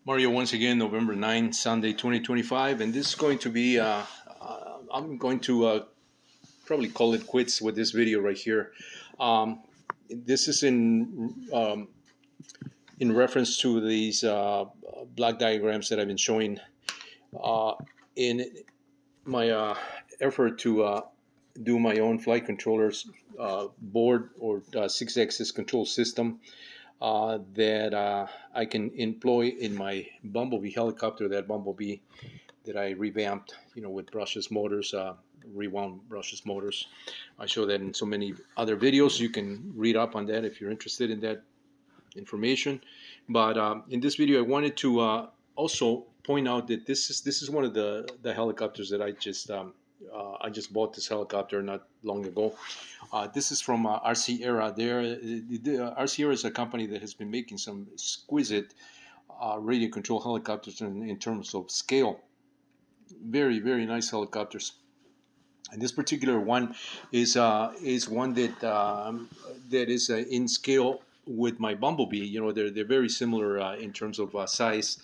Mario, once again, November 9, Sunday 2025, and this is going to be, I'm going to probably call it quits with this video right here. This is in reference to these block diagrams that I've been showing in my effort to do my own flight controllers board or 6-axis control system that I can employ in my Bumblebee helicopter, that Bumblebee that I revamped, with brushless motors, rewound brushless motors. I show that in so many other videos. You can read up on that if you're interested in that information. But in this video, I wanted to also point out that this is one of the helicopters that I just bought this helicopter not long ago. This is from RC Era. RC Era is a company that has been making some exquisite radio control helicopters in terms of scale. Very, very nice helicopters. And this particular one is one that is in scale with my Bumblebee. They're very similar in terms of size.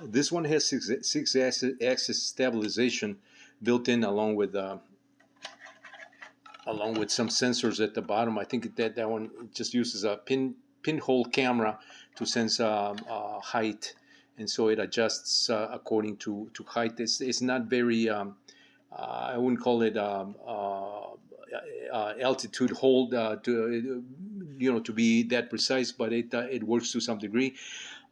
This one has six axis stabilization built in, along with some sensors at the bottom. I think that one just uses a pinhole camera to sense height, and so it adjusts according to height. It's not very I wouldn't call it altitude hold to be that precise, but it works to some degree.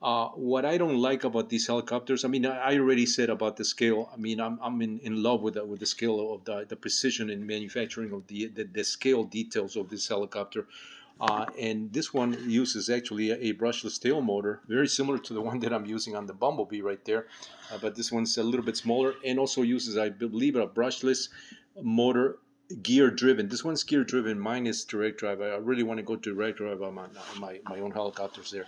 What I don't like about these helicopters, I already said about the scale. I'm in love with the scale of the precision in manufacturing of the scale details of this helicopter. And this one uses actually a brushless tail motor, very similar to the one that I'm using on the Bumblebee right there. But this one's a little bit smaller, and also uses, I believe, a brushless motor, gear driven. This one's gear driven. Mine is direct drive. I really want to go direct drive on my own helicopters there.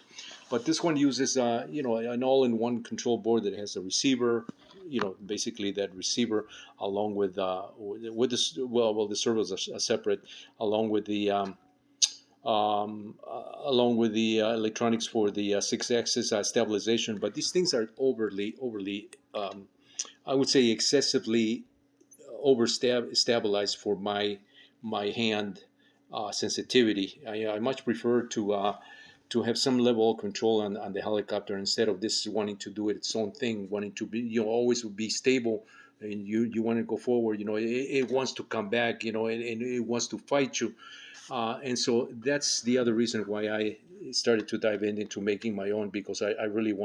But this one uses an all-in-one control board that has a receiver. Basically that receiver, along with this. Well, the servos are separate, along with the electronics for the 6-axis stabilization. But these things are overly, I would say, excessively over stabilized for my hand sensitivity. I much prefer to have some level of control on the helicopter, instead of this wanting to do its own thing, wanting to be always be stable. And you want to go forward. It wants to come back. And it wants to fight you. And so that's the other reason why I started to dive into making my own, because I really want